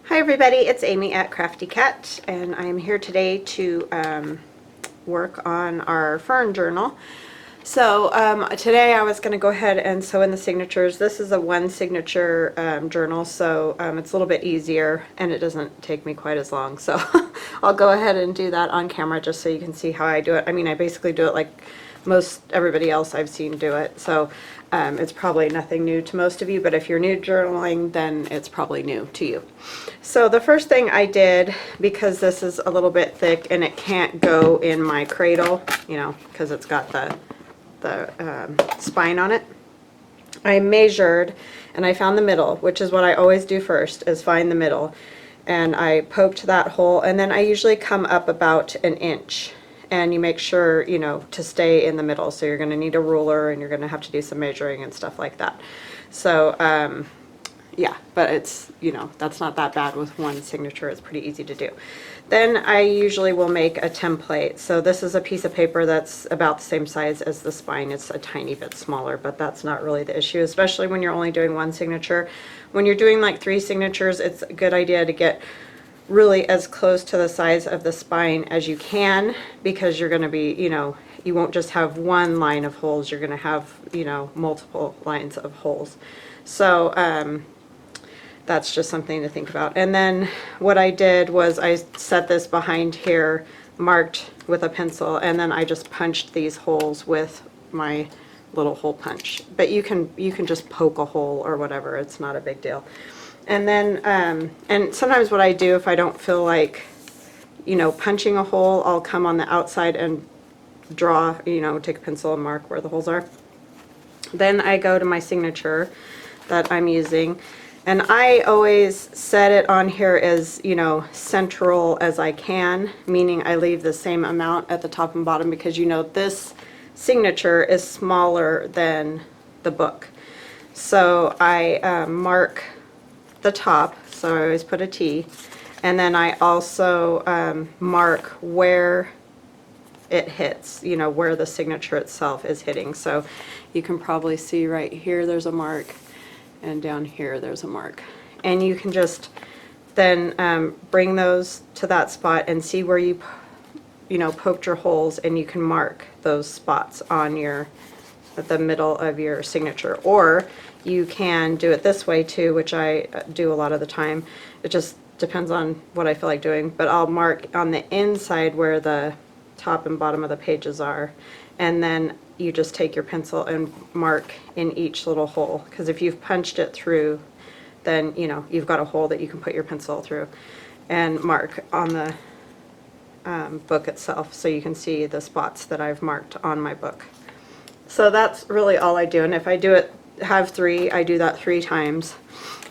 Hi everybody, it's Amy at Crafty Cat, and I am here today to work on our Fern journal. So today I was going to go ahead and sew in the signatures. This is a one signature journal, so it's a little bit easier and it doesn't take me quite as long. So I'll go ahead and do that on camera just so you can see how I do it. I mean, I basically do it like most everybody else I've seen do it. So it's probably nothing new to most of you, but if you're new to journaling, then it's probably new to you. So the first thing I did, because this is a little bit thick and it can't go in my cradle, you know, because it's got the spine on it, I measured and I found the middle, which is what I always do first, is find the middle. And I poked that hole, and then I usually come up about an inch. And you make sure, you know, to stay in the middle. So you're going to need a ruler and you're going to have to do some measuring and stuff like that. So yeah, but it's, you know, that's not that bad with one signature. It's pretty easy to do. Then I usually will make a template. So this is a piece of paper that's about the same size as the spine. It's a tiny bit smaller, but that's not really the issue, especially when you're only doing one signature. When you're doing like 3 signatures, it's a good idea to get really as close to the size of the spine as you can, because you're going to be, you know, you won't just have one line of holes, you're going to have, you know, multiple lines of holes. So that's just something to think about. And then what I did was I set this behind here, marked with a pencil, and then I just punched these holes with my little hole punch. But you can just poke a hole or whatever, it's not a big deal. And then, and sometimes what I do if I don't feel like, you know, punching a hole, I'll come on the outside and draw, you know, take a pencil and mark where the holes are. Then I go to my signature that I'm using, and I always set it on here as, you know, central as I can, meaning I leave the same amount at the top and bottom, because, you know, this signature is smaller than the book. So I mark the top, so I always put a T, and then I also mark where it hits, you know, where the signature itself is hitting. So you can probably see right here there's a mark, and down here there's a mark, and you can just then bring those to that spot and see where you know, poked your holes, and you can mark those spots on your the middle of your signature. Or you can do it this way too, which I do a lot of the time. It just depends on what I feel like doing, but I'll mark on the inside where the top and bottom of the pages are, and then you just take your pencil and mark in each little hole, because if you've punched it through, then, you know, you've got a hole that you can put your pencil through, and mark on the book itself, so you can see the spots that I've marked on my book. So that's really all I do, and if I do it, have 3, I do that 3 times.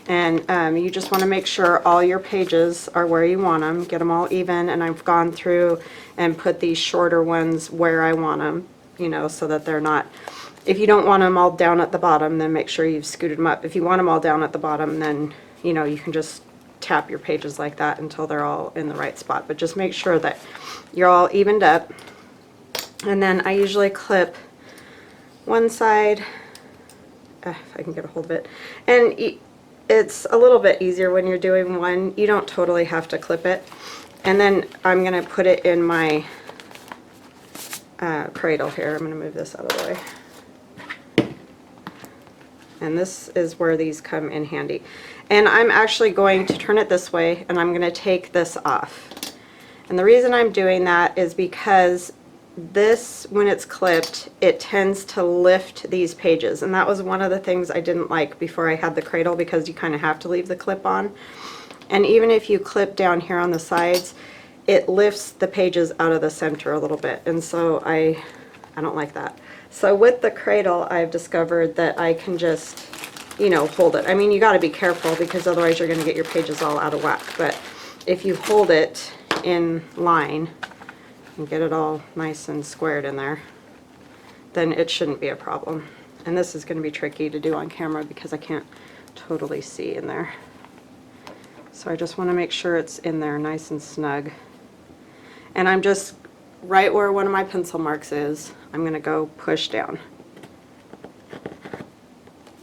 And you just want to make sure all your pages are where you want them, get them all even, and I've gone through and put these shorter ones where I want them, you know, so that they're not, if you don't want them all down at the bottom, then make sure you've scooted them up. If you want them all down at the bottom, then, you know, you can just tap your pages like that until they're all in the right spot, but just make sure that you're all evened up. And then I usually clip one side, if I can get a hold of it, and it's a little bit easier when you're doing one. You don't totally have to clip it. And then I'm going to put it in my cradle here. I'm going to move this out of the way. And this is where these come in handy. And I'm actually going to turn it this way, and I'm going to take this off. And the reason I'm doing that is because this, when it's clipped, it tends to lift these pages, and that was one of the things I didn't like before I had the cradle, because you kind of have to leave the clip on. And even if you clip down here on the sides, it lifts the pages out of the center a little bit, and so I don't like that. So with the cradle, I've discovered that I can just, you know, hold it. I mean, you got to be careful, because otherwise you're going to get your pages all out of whack, but if you hold it in line and get it all nice and squared in there, then it shouldn't be a problem. And this is going to be tricky to do on camera because I can't totally see in there. So I just want to make sure it's in there nice and snug. And I'm just right where one of my pencil marks is, I'm going to go push down.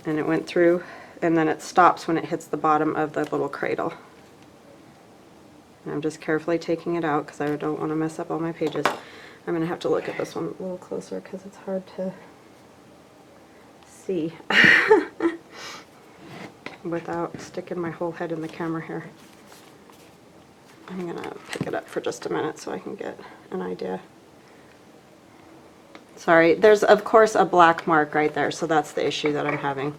And it went through, and then it stops when it hits the bottom of the little cradle. And I'm just carefully taking it out because I don't want to mess up all my pages. I'm going to have to look at this one a little closer because it's hard to see without sticking my whole head in the camera here. I'm going to pick it up for just a minute so I can get an idea. Sorry, there's of course a black mark right there, so that's the issue that I'm having.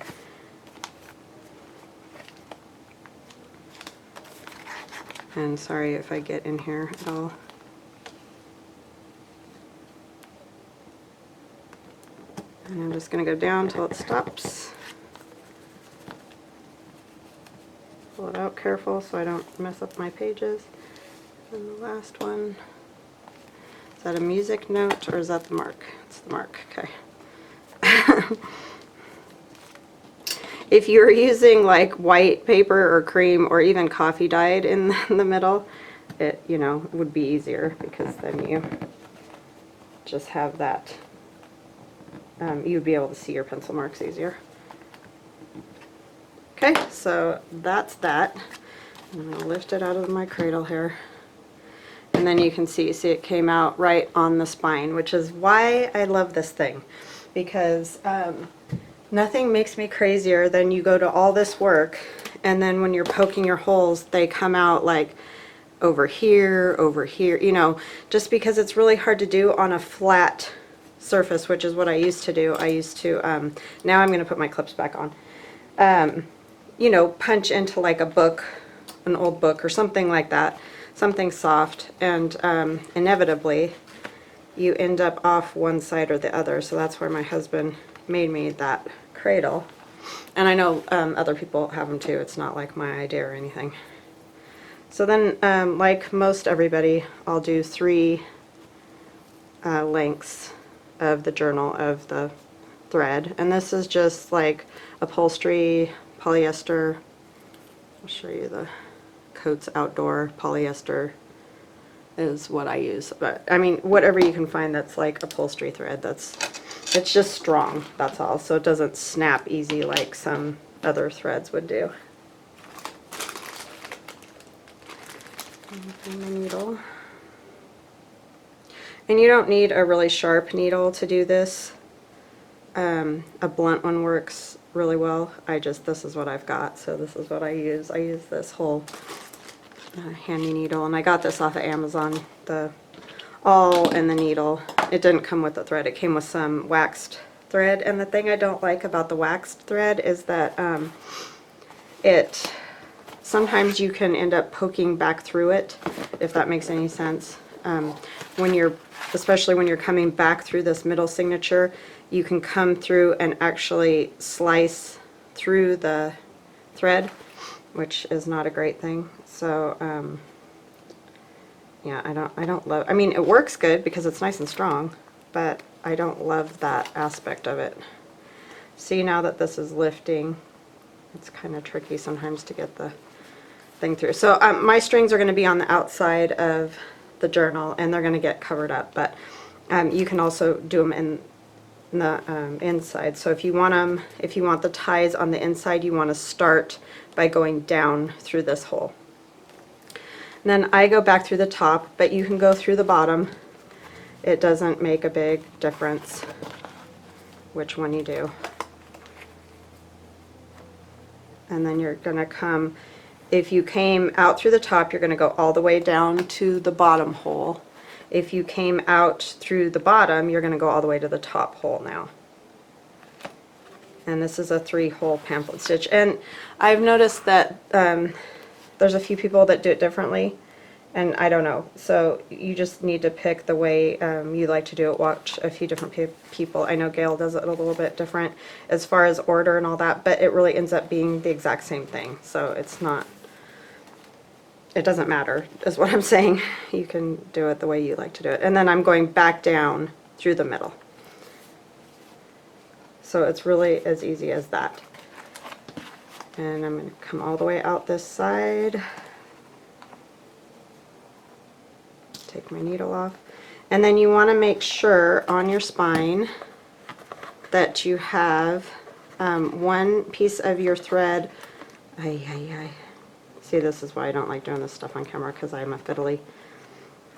And sorry if I get in here at all. And I'm just going to go down until it stops. Pull it out careful so I don't mess up my pages. And the last one, is that a music note or is that the mark? It's the mark, okay. If you're using like white paper or cream or even coffee dyed in the middle, it, you know, would be easier because then you just have that, you'd be able to see your pencil marks easier. Okay, so that's that. I'm going to lift it out of my cradle here. And then you can see it came out right on the spine, which is why I love this thing. Because nothing makes me crazier than you go to all this work and then when you're poking your holes, they come out like over here, you know, just because it's really hard to do on a flat surface, which is what I used to do. I used to, now I'm going to put my clips back on. You know, punch into like a book, an old book or something like that, something soft, and inevitably you end up off one side or the other. So that's where my husband made me that cradle. And I know other people have them too. It's not like my idea or anything. So then, like most everybody, I'll do 3 lengths of the journal of the thread. And this is just like upholstery, polyester. I'll show you the Coats Outdoor polyester is what I use. But I mean, whatever you can find that's like upholstery thread, it's just strong, that's all. So it doesn't snap easy like some other threads would do. And the needle. And you don't need a really sharp needle to do this. A blunt one works really well. This is what I've got, so this is what I use. I use this whole handy needle, and I got this off of Amazon, the awl and the needle. It didn't come with the thread, it came with some waxed thread, and the thing I don't like about the waxed thread is that sometimes you can end up poking back through it, if that makes any sense. Especially when you're coming back through this middle signature, you can come through and actually slice through the thread, which is not a great thing. So yeah, I don't love, I mean, it works good because it's nice and strong, but I don't love that aspect of it. See, now that this is lifting, it's kind of tricky sometimes to get the thing through. So my strings are going to be on the outside of the journal and they're going to get covered up, but you can also do them in the inside. So if you want the ties on the inside, you want to start by going down through this hole. And then I go back through the top, but you can go through the bottom. It doesn't make a big difference which one you do. And then you're going to come, if you came out through the top, you're going to go all the way down to the bottom hole. If you came out through the bottom, you're going to go all the way to the top hole now. And this is a 3-hole pamphlet stitch. And I've noticed that there's a few people that do it differently, and I don't know. So you just need to pick the way you like to do it. Watch a few different people. I know Gail does it a little bit different as far as order and all that, but it really ends up being the exact same thing. So it's not, it doesn't matter, is what I'm saying. You can do it the way you like to do it. And then I'm going back down through the middle. So it's really as easy as that. And I'm going to come all the way out this side. Take my needle off. And then you want to make sure on your spine that you have one piece of your thread. See See, this is why I don't like doing this stuff on camera, because I'm a fiddly.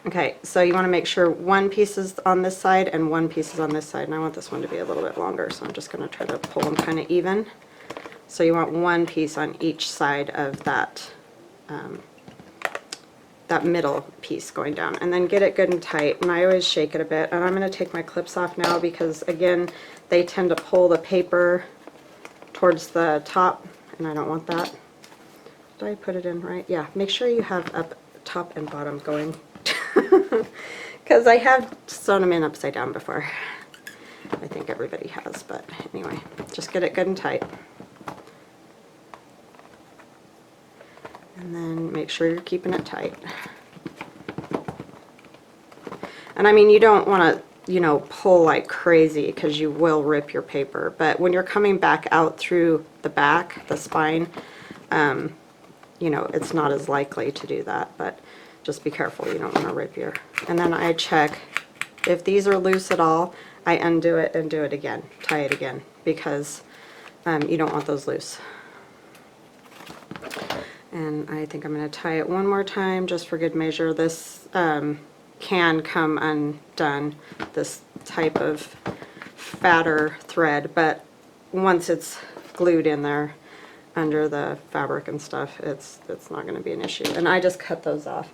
Okay, so you want to make sure one piece is on this side and one piece is on this side, and I want this one to be a little bit longer, so I'm just going to try to pull them kind of even. So you want one piece on each side of that that middle piece going down, and then get it good and tight. And I always shake it a bit, and I'm going to take my clips off now because again they tend to pull the paper towards the top, and I don't want that. Did I put it in right? Yeah, make sure you have up top and bottom going, because I have sewn them in upside down before. I think everybody has, but anyway, just get it good and tight. And then make sure you're keeping it tight. And I mean, you don't want to, you know, pull like crazy because you will rip your paper. But when you're coming back out through the back, the spine, you know, it's not as likely to do that. But just be careful, you don't want to rip your... And then I check if these are loose at all. I undo it and do it again, tie it again, because you don't want those loose. And I think I'm going to tie it one more time just for good measure. This can come undone, this type of fatter thread, but once it's glued in there under the fabric and stuff, it's not going to be an issue. And I just cut those off.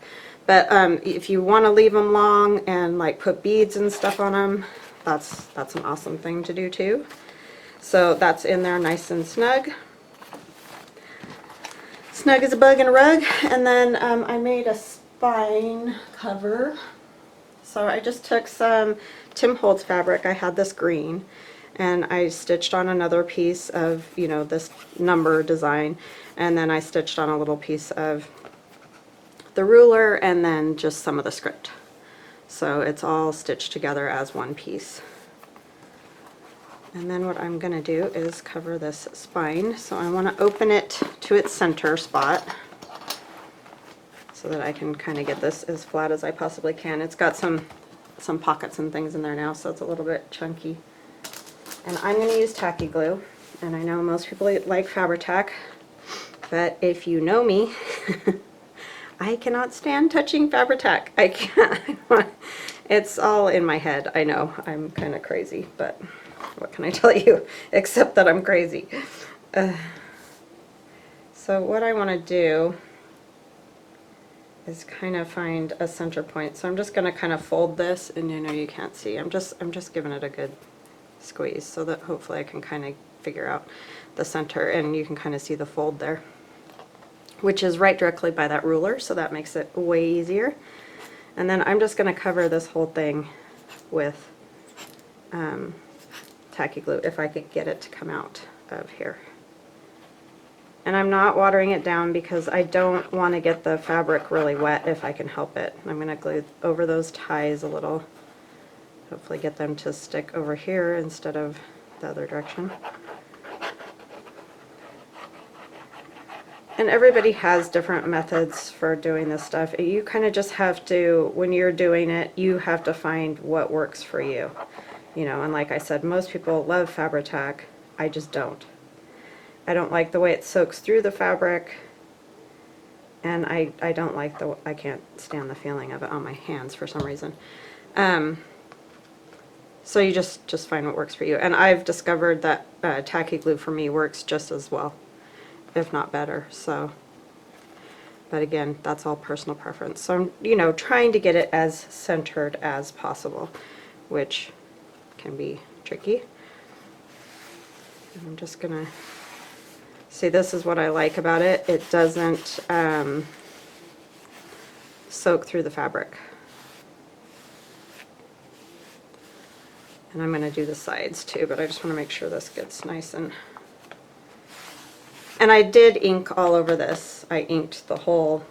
But if you want to leave them long and like put beads and stuff on them, that's an awesome thing to do too. So that's in there nice and snug. Snug as a bug in a rug. And then I made a spine cover. So I just took some Tim Holtz fabric. I had this green, and I stitched on another piece of, you know, this number design, and then I stitched on a little piece of the ruler, and then just some of the script. So it's all stitched together as one piece. And then what I'm going to do is cover this spine. So I want to open it to its center spot so that I can kind of get this as flat as I possibly can. It's got some pockets and things in there now, so it's a little bit chunky. And I'm going to use tacky glue. And I know most people like Fabri-Tac, but if you know me, I cannot stand touching Fabri-Tac. I can't. It's all in my head. I know I'm kind of crazy, but what can I tell you except that I'm crazy. So what I want to do is kind of find a center point. So I'm just going to kind of fold this, and you know you can't see. I'm just giving it a good squeeze so that hopefully I can kind of figure out the center, and you can kind of see the fold there, which is right directly by that ruler, so that makes it way easier. And then I'm just going to cover this whole thing with tacky glue if I could get it to come out of here. And I'm not watering it down because I don't want to get the fabric really wet if I can help it. I'm going to glue over those ties a little, hopefully get them to stick over here instead of the other direction. And everybody has different methods for doing this stuff. You kind of just have to, when you're doing it, you have to find what works for you. You know, and like I said, most people love Fabri-Tac. I just don't. I don't like the way it soaks through the fabric, and I don't like the, I can't stand the feeling of it on my hands for some reason. So you just find what works for you. And I've discovered that tacky glue for me works just as well, if not better. So, but again, that's all personal preference. So I'm, you know, trying to get it as centered as possible, which can be tricky. And I'm just gonna see, this is what I like about it. It doesn't soak through the fabric. And I'm going to do the sides too, but I just want to make sure this gets nice. And I did ink all over this. I inked the whole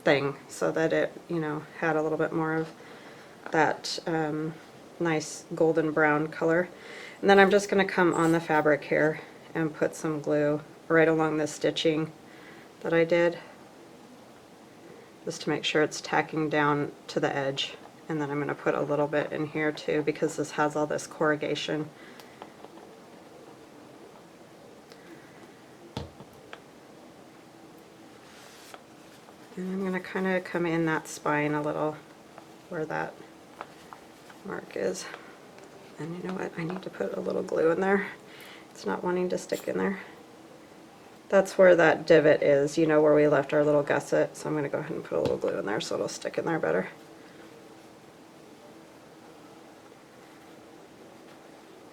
thing so that it, you know, had a little bit more of that nice golden brown color. And then I'm just going to come on the fabric here and put some glue right along the stitching that I did, just to make sure it's tacking down to the edge. And then I'm going to put a little bit in here too, because this has all this corrugation. And I'm going to kind of come in that spine a little where that mark is. And you know what? I need to put a little glue in there. It's not wanting to stick in there. That's where that divot is, you know, where we left our little gusset. So I'm going to go ahead and put a little glue in there so it'll stick in there better.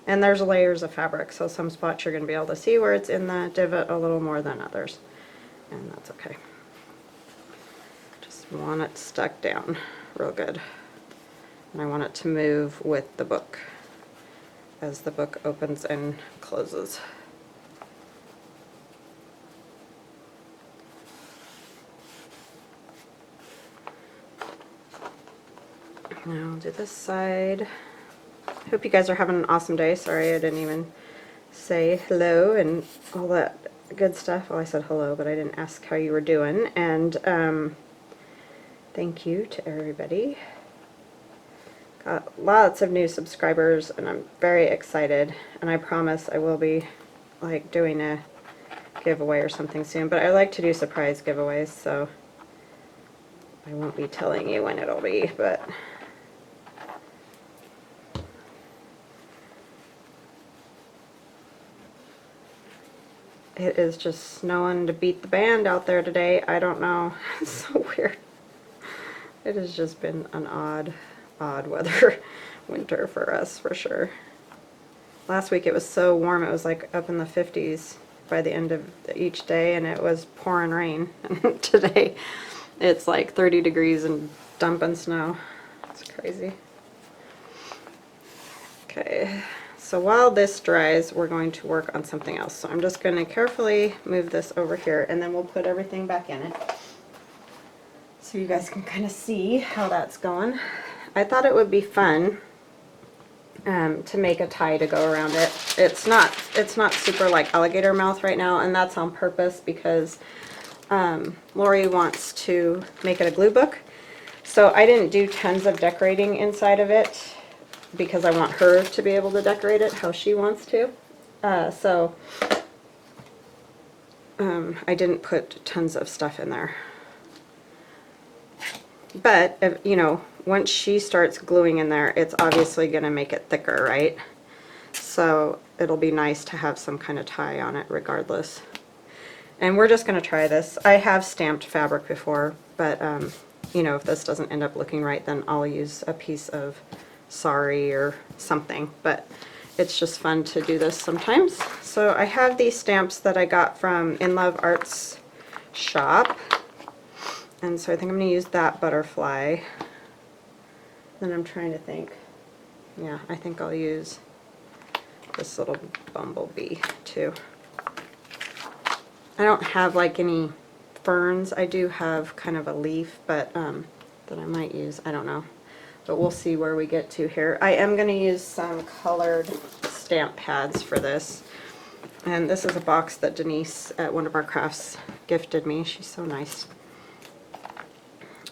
And there's layers of fabric, so some spots you're going to be able to see where it's in the divot a little more than others. And that's okay. Just want it stuck down real good. And I want it to move with the book as the book opens and closes. Now I'll do this side. Hope you guys are having an awesome day. Sorry I didn't even say hello and all that good stuff. Well, I said hello, but I didn't ask how you were doing. And thank you to everybody. Got lots of new subscribers and I'm very excited. And I promise I will be like doing a giveaway or something soon. But I like to do surprise giveaways, so I won't be telling you when it'll be, but it is just snowing to beat the band out there today. I don't know. It's so weird. It has just been an odd weather winter for us, for sure. Last week it was so warm. It was like up in the 50s by the end of each day, and it was pouring rain. And today it's like 30 degrees and dumping snow. It's crazy. Okay. So while this dries, we're going to work on something else. So I'm just going to carefully move this over here, and then we'll put everything back in it so you guys can kind of see how that's going. I thought it would be fun to make a tie to go around it. It's not super like alligator mouth right now, and that's on purpose because Lori wants to make it a glue book. So I didn't do tons of decorating inside of it, because I want her to be able to decorate it how she wants to. I didn't put tons of stuff in there. But, you know, once she starts gluing in there, it's obviously going to make it thicker, right? So it'll be nice to have some kind of tie on it regardless. And we're just going to try this. I have stamped fabric before, but, you know, if this doesn't end up looking right, then I'll use a piece of sari or something, but it's just fun to do this sometimes. So I have these stamps that I got from Inlovearts shop, and so I think I'm going to use that butterfly. Then I'm trying to think, yeah, I think I'll use this little bumblebee too. I don't have like any ferns. I do have kind of a leaf, but that I might use, I don't know. But we'll see where we get to here. I am going to use some colored stamp pads for this. And this is a box that Denise at one of our crafts gifted me. She's so nice.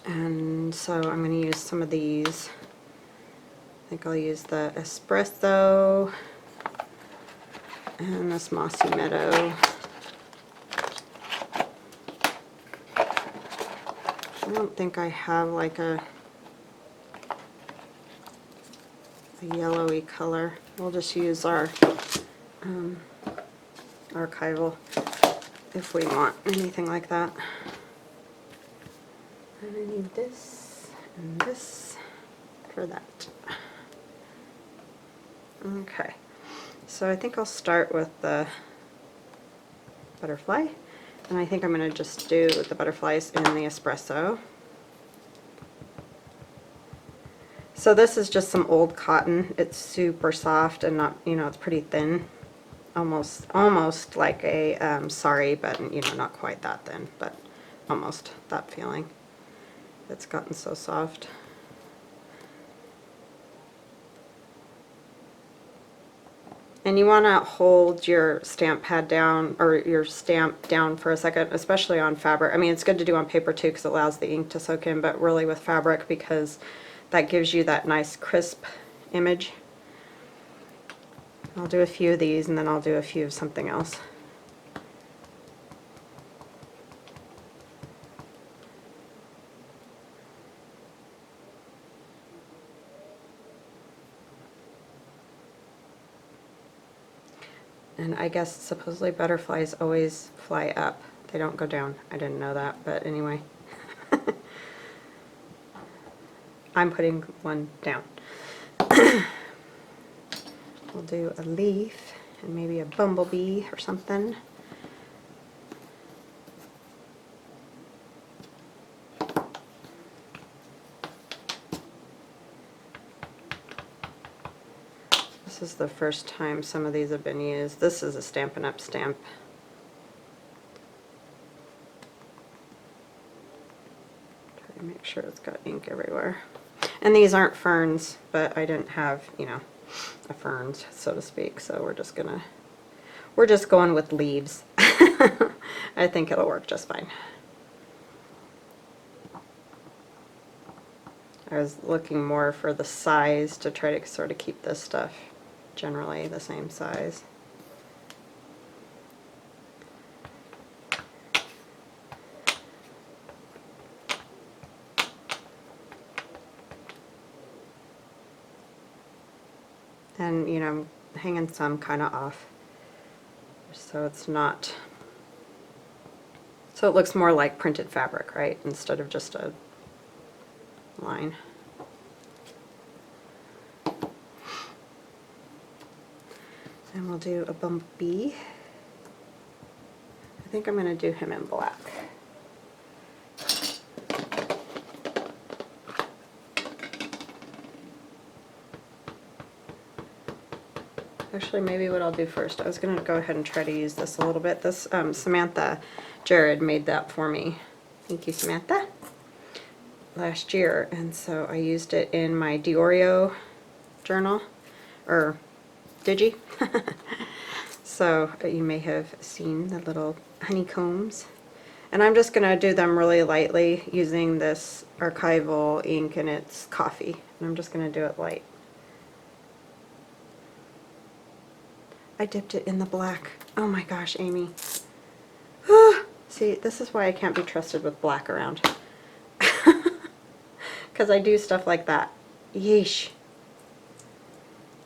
And so I'm going to use some of these. I think I'll use the espresso and this mossy meadow. I don't think I have like a yellowy color. We'll just use our archival if we want anything like that. And I need this and this for that. Okay, so I think I'll start with the butterfly, and I think I'm going to just do the butterflies in the espresso. So this is just some old cotton. It's super soft and not, you know, it's pretty thin. Almost like a sari, but, you know, not quite that thin, but almost that feeling. It's gotten so soft. And you want to hold your stamp pad down, or your stamp down for a second, especially on fabric. I mean, it's good to do on paper too because it allows the ink to soak in, but really with fabric because that gives you that nice crisp image. I'll do a few of these and then I'll do a few of something else. And I guess supposedly butterflies always fly up. They don't go down. I didn't know that, but anyway. I'm putting one down. We'll do a leaf and maybe a bumblebee or something. This is the first time some of these have been used. This is a Stampin' Up! Stamp. Try to make sure it's got ink everywhere. And these aren't ferns, but I didn't have, you know, a ferns, so to speak, so we're just going with leaves. I think it'll work just fine. I was looking more for the size to try to sort of keep this stuff generally the same size. And, you know, I'm hanging some kind of off so it's not, so it looks more like printed fabric, right, instead of just a line. And we'll do a bumblebee. I think I'm going to do him in black. Actually, maybe what I'll do first, I was going to go ahead and try to use this a little bit. This, Samantha Jared made that for me. Thank you, Samantha. Last year, and so I used it in my Diorio journal, or Digi. So you may have seen the little honeycombs. And I'm just going to do them really lightly using this archival ink, and it's coffee. And I'm just going to do it light. I dipped it in the black. Oh my gosh, Amy. See, this is why I can't be trusted with black around. Because I do stuff like that. Yeesh.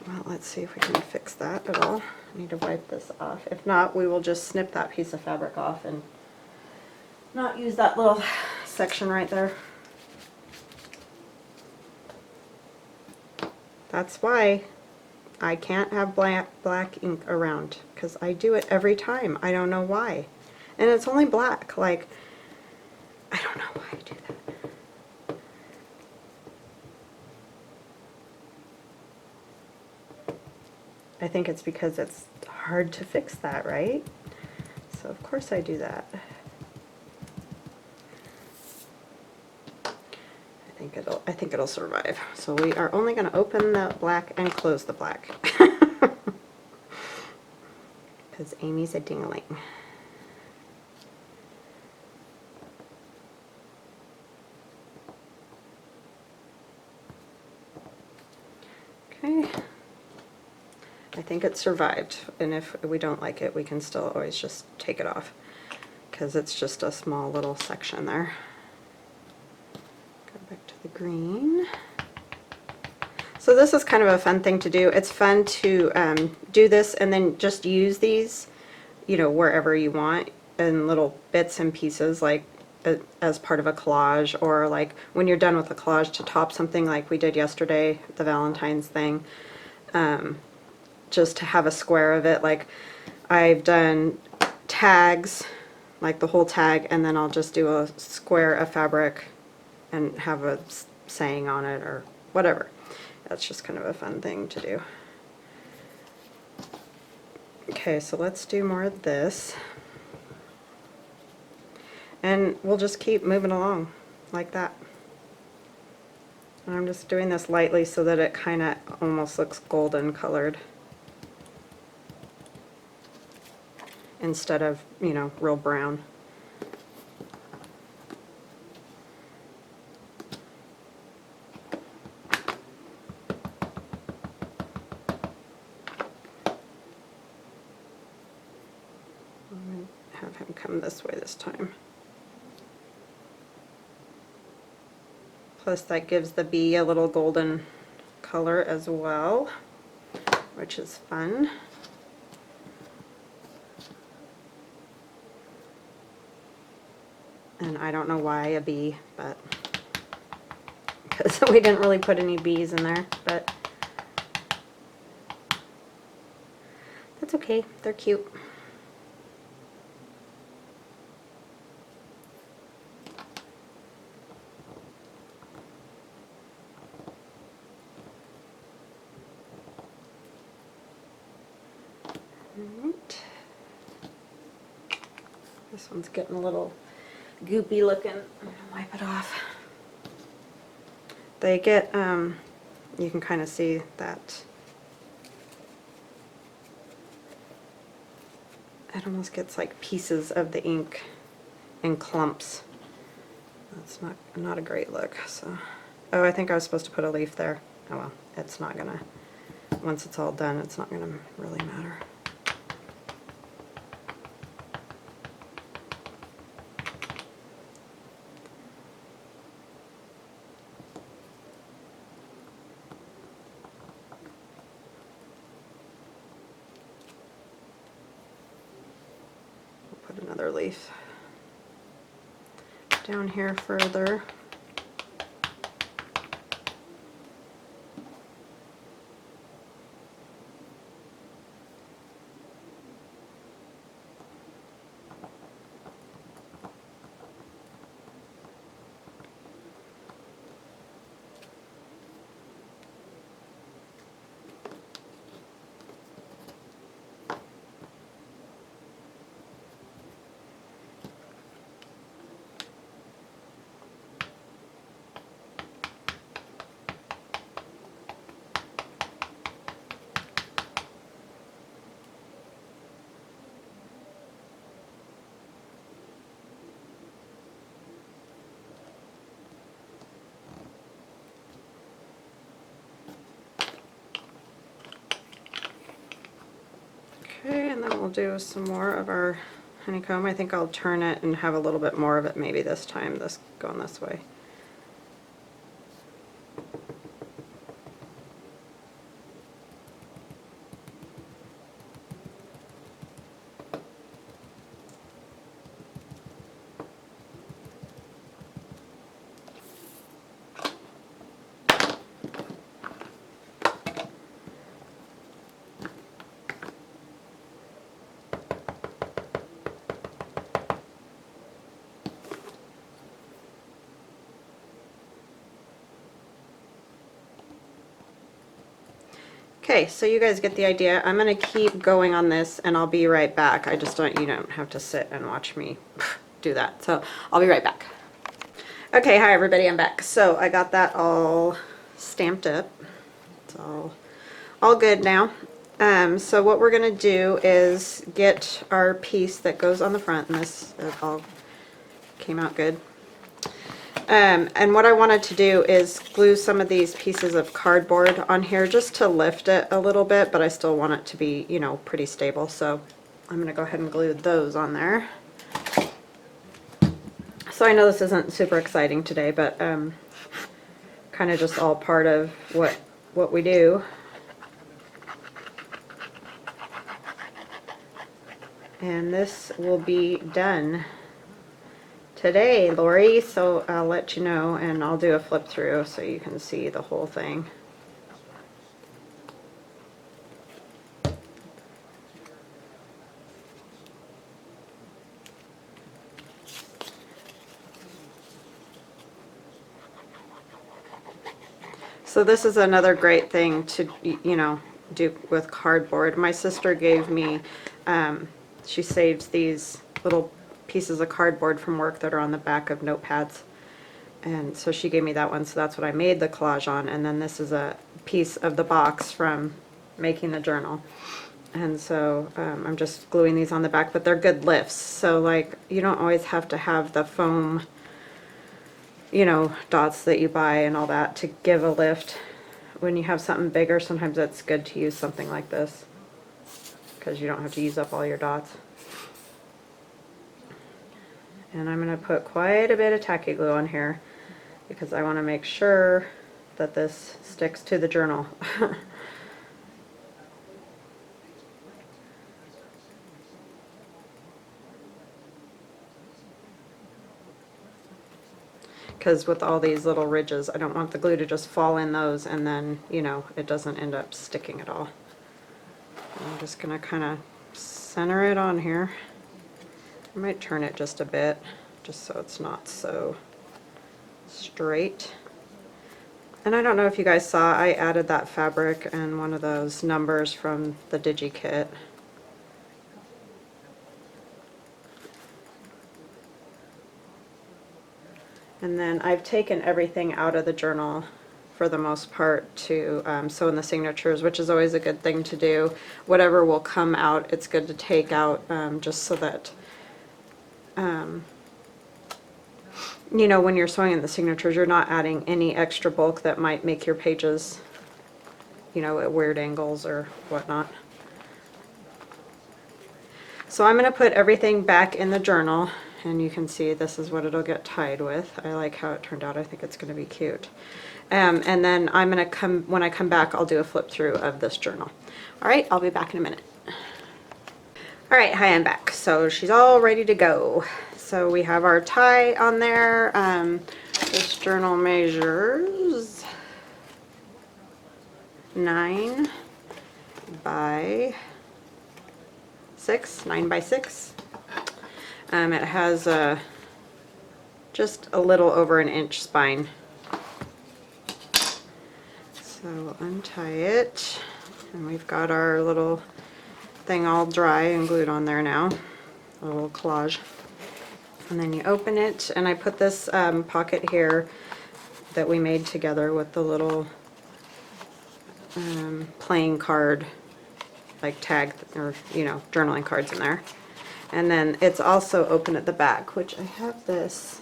Well, let's see if we can fix that at all. I need to wipe this off. If not, we will just snip that piece of fabric off and not use that little section right there. That's why I can't have black ink around, because I do it every time. I don't know why. And it's only black. Like, I don't know why I do that. I think it's because it's hard to fix that, right? So of course I do that. I think it'll survive. So we are only going to open the black and close the black. Because Amy's a ding-a-ling. Okay. I think it survived, and if we don't like it, we can still always just take it off, because it's just a small little section there. Go back to the green. So this is kind of a fun thing to do. It's fun to do this and then just use these, you know, wherever you want, in little bits and pieces, like as part of a collage, or like when you're done with the collage to top something like we did yesterday, the Valentine's thing. Just to have a square of it. Like I've done tags, like the whole tag, and then I'll just do a square of fabric and have a saying on it or whatever. That's just kind of a fun thing to do. Okay, so let's do more of this. And we'll just keep moving along like that. And I'm just doing this lightly so that it kind of almost looks golden colored, instead of, you know, real brown. I'm going to have him come this way this time. Plus that gives the bee a little golden color as well, which is fun. And I don't know why a bee, but because we didn't really put any bees in there, but that's okay. They're cute. Alright. This one's getting a little goopy looking. I'm gonna wipe it off. They get, you can kind of see that it almost gets like pieces of the ink in clumps. That's not a great look. So, oh, I think I was supposed to put a leaf there. Oh well, it's not gonna, once it's all done, it's not gonna really matter. Put another leaf down here further. Okay, and then we'll do some more of our honeycomb. I think I'll turn it and have a little bit more of it maybe this time, this going this way. Okay, so you guys get the idea. I'm going to keep going on this and I'll be right back. I just don't, you don't have to sit and watch me do that. So I'll be right back. Okay, hi everybody, I'm back. So I got that all stamped up. It's all good now. So what we're going to do is get our piece that goes on the front, and this all came out good. And what I wanted to do is glue some of these pieces of cardboard on here just to lift it a little bit, but I still want it to be, you know, pretty stable. So I'm going to go ahead and glue those on there. So I know this isn't super exciting today, but kind of just all part of what we do. And this will be done today, Lori, so I'll let you know, and I'll do a flip through so you can see the whole thing. So this is another great thing to, you know, do with cardboard. My sister gave me, she saves these little pieces of cardboard from work that are on the back of notepads. And so she gave me that one, so that's what I made the collage on. And then this is a piece of the box from making the journal. And so I'm just gluing these on the back, but they're good lifts. So like, you don't always have to have the foam, you know, dots that you buy and all that to give a lift. When you have something bigger, sometimes it's good to use something like this because you don't have to use up all your dots. And I'm going to put quite a bit of tacky glue on here because I want to make sure that this sticks to the journal. because with all these little ridges, I don't want the glue to just fall in those and then, you know, it doesn't end up sticking at all. I'm just going to kind of center it on here. I might turn it just a bit, just so it's not so straight. And I don't know if you guys saw, I added that fabric and one of those numbers from the Digi kit. And then I've taken everything out of the journal for the most part to sew in the signatures, which is always a good thing to do. Whatever will come out, it's good to take out just so that, you know, when you're sewing in the signatures, you're not adding any extra bulk that might make your pages, you know, at weird angles or whatnot. So I'm going to put everything back in the journal, and you can see this is what it'll get tied with. I like how it turned out. I think it's going to be cute. And then I'm going to when I come back, I'll do a flip through of this journal. All right, I'll be back in a minute. All right, hi, I'm back. So she's all ready to go. So we have our tie on there. This journal measures 9 by 6, 9 by 6. It has just a little over an inch spine. So we'll untie it, and we've got our little thing all dry and glued on there now, a little collage. And then you open it, and I put this pocket here that we made together with the little playing card, like tag, or, you know, journaling cards in there. And then it's also open at the back, which I have this.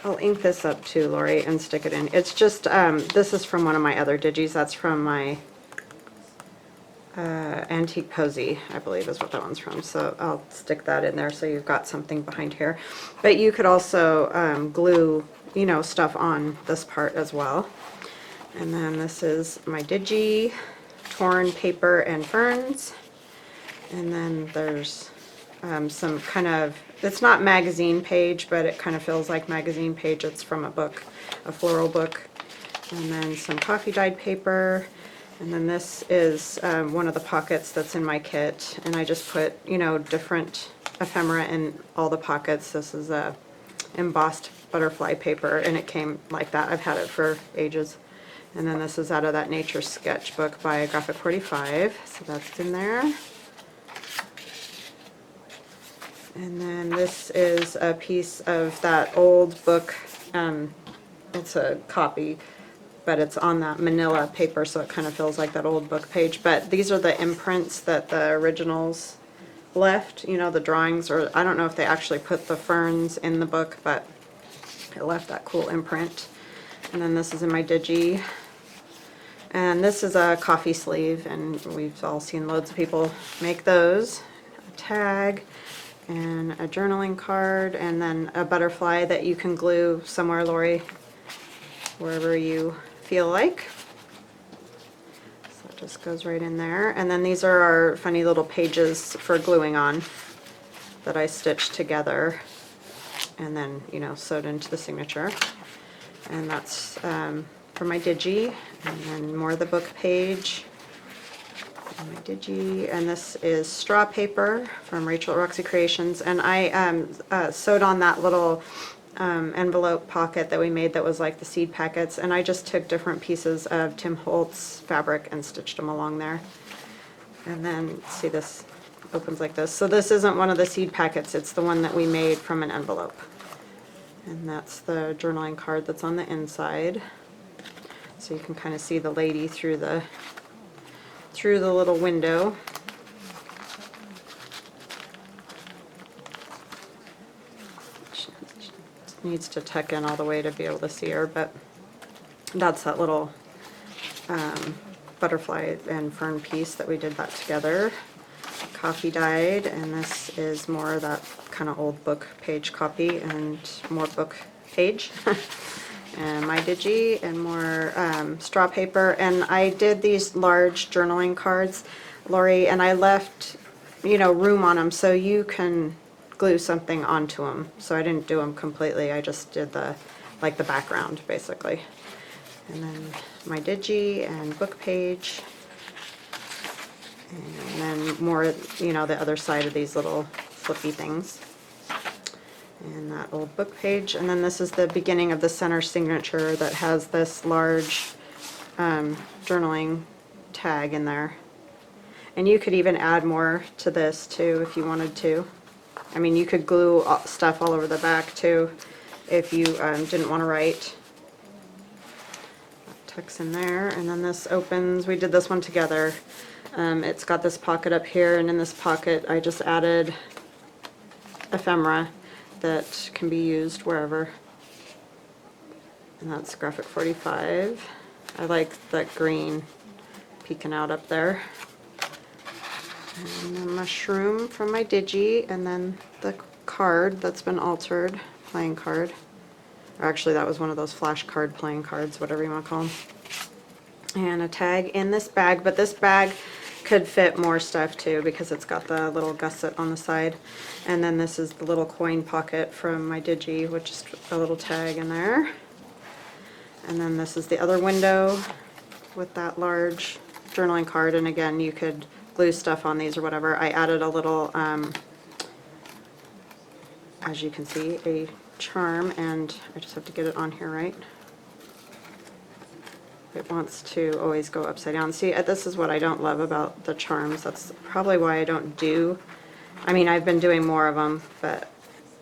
I'll ink this up too, Lori, and stick it in. It's just, this is from one of my other digis. That's from my Antique Posy, I believe is what that one's from. So I'll stick that in there so you've got something behind here. But you could also glue, you know, stuff on this part as well. And then this is my digi, torn paper and ferns. And then there's some kind of, it's not magazine page, but it kind of feels like magazine page. It's from a book, a floral book. And then some coffee dyed paper. And then this is one of the pockets that's in my kit. And I just put, you know, different ephemera in all the pockets. This is a embossed butterfly paper, and it came like that. I've had it for ages. And then this is out of that nature sketchbook by Graphic 45. So that's in there. And then this is a piece of that old book. It's a copy, but it's on that manila paper, so it kind of feels like that old book page. But these are the imprints that the originals left, you know, the drawings, or I don't know if they actually put the ferns in the book, but it left that cool imprint. And then this is in my digi. And this is a coffee sleeve, and we've all seen loads of people make those. A tag, and a journaling card, and then a butterfly that you can glue somewhere, Lori, wherever you feel like. So it just goes right in there. And then these are our funny little pages for gluing on that I stitched together and then, you know, sewed into the signature. And that's for my digi, and then more of the book page. My digi, and this is straw paper from Rachel at Roxy Creations, and I sewed on that little envelope pocket that we made that was like the seed packets, and I just took different pieces of Tim Holtz fabric and stitched them along there. And then see, this opens like this. So this isn't one of the seed packets, it's the one that we made from an envelope. And that's the journaling card that's on the inside. So you can kind of see the lady through the little window. She needs to tuck in all the way to be able to see her, but that's that little butterfly and fern piece that we did that together. Coffee dyed, and this is more of that kind of old book page copy and more book page. And my digi, and more straw paper. And I did these large journaling cards, Lori, and I left, you know, room on them so you can glue something onto them. So I didn't do them completely, I just did the background basically. And then my digi and book page. And then more, you know, the other side of these little flippy things. And that old book page. And then this is the beginning of the center signature that has this large journaling tag in there. And you could even add more to this too if you wanted to. I mean, you could glue stuff all over the back too if you didn't want to write. That tucks in there, and then this opens. We did this one together. It's got this pocket up here, and in this pocket I just added ephemera that can be used wherever. And that's graphic 45. I like that green peeking out up there. And the mushroom from my digi, and then the card that's been altered, playing card. Or actually that was one of those flash card playing cards, whatever you want to call them. And a tag in this bag, but this bag could fit more stuff too because it's got the little gusset on the side. And then this is the little coin pocket from my digi, which is a little tag in there. And then this is the other window with that large journaling card, and again you could glue stuff on these or whatever. I added a little, as you can see, a charm, and I just have to get it on here right. It wants to always go upside down. See, this is what I don't love about the charms. That's probably why I don't do, I mean, I've been doing more of them, but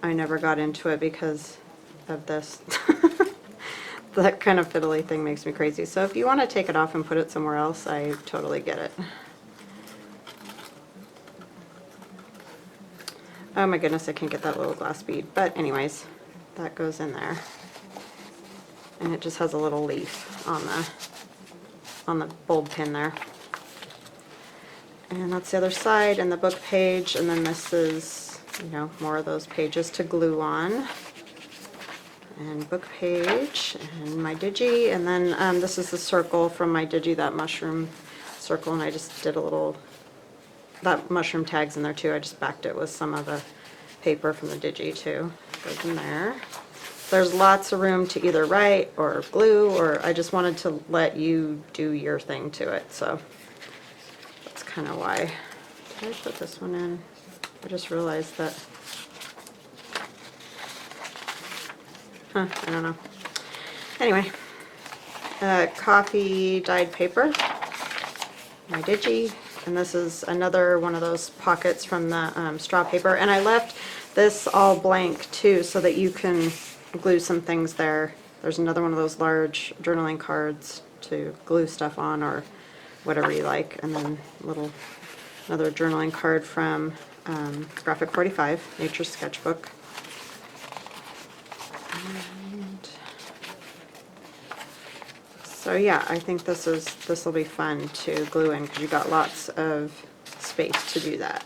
I never got into it because of this. That kind of fiddly thing makes me crazy. So if you want to take it off and put it somewhere else, I totally get it. Oh my goodness, I can't get that little glass bead. But anyways, that goes in there. And it just has a little leaf on the bulb pin there. And that's the other side, and the book page, and then this is, you know, more of those pages to glue on. And book page, and my digi, and then this is the circle from my digi, that mushroom circle, and I just did a little, that mushroom tag's in there too. I just backed it with some of the paper from the digi too. Goes in there. There's lots of room to either write or glue, or I just wanted to let you do your thing to it, so that's kind of why. Did I put this one in? I just realized that. I don't know. Anyway, coffee dyed paper, my digi, and this is another one of those pockets from the straw paper, and I left this all blank too so that you can glue some things there. There's another one of those large journaling cards to glue stuff on or whatever you like, and then another journaling card from graphic 45, Nature Sketchbook. And so yeah, I think this will be fun to glue in because you got lots of space to do that.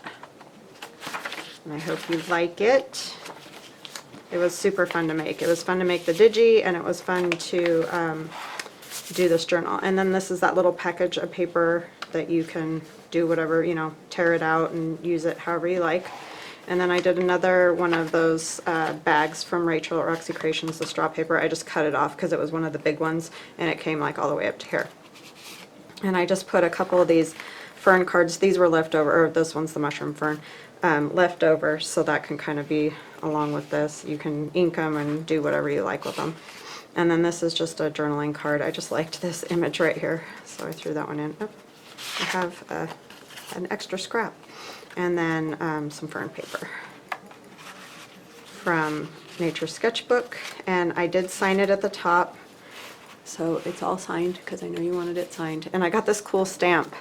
And I hope you like it. It was super fun to make. It was fun to make the digi, and it was fun to do this journal. And then this is that little package of paper that you can do whatever, you know, tear it out and use it however you like. And then I did another one of those bags from Rachel at Roxy Creations, the straw paper. I just cut it off because it was one of the big ones, and it came like all the way up to here. And I just put a couple of these fern cards. These were left over, or this one's the mushroom fern, left over, so that can kind of be along with this. You can ink them and do whatever you like with them. And then this is just a journaling card. I just liked this image right here, so I threw that one in. Oh, I have an extra scrap. And then some fern paper from Nature Sketchbook, and I did sign it at the top, so it's all signed because I know you wanted it signed. And I got this cool stamp.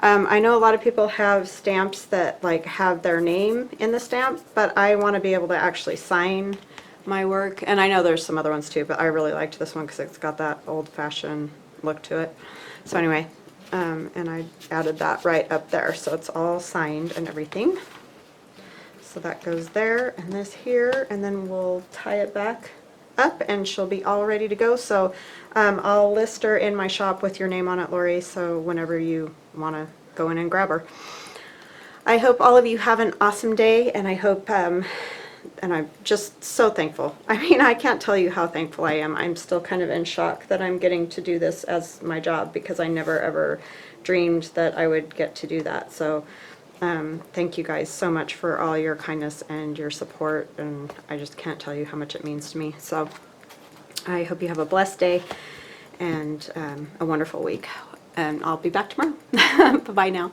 I know a lot of people have stamps that like have their name in the stamp, but I want to be able to actually sign my work, and I know there's some other ones too, but I really liked this one because it's got that old-fashioned look to it. So anyway, and I added that right up there, so it's all signed and everything. So that goes there, and this here, and then we'll tie it back up, and she'll be all ready to go. So I'll list her in my shop with your name on it, Lori, so whenever you want to go in and grab her. I hope all of you have an awesome day, and I hope, and I'm just so thankful. I mean, I can't tell you how thankful I am. I'm still kind of in shock that I'm getting to do this as my job, because I never ever dreamed that I would get to do that. So thank you guys so much for all your kindness and your support, and I just can't tell you how much it means to me. So I hope you have a blessed day and a wonderful week, and I'll be back tomorrow. Bye-bye now.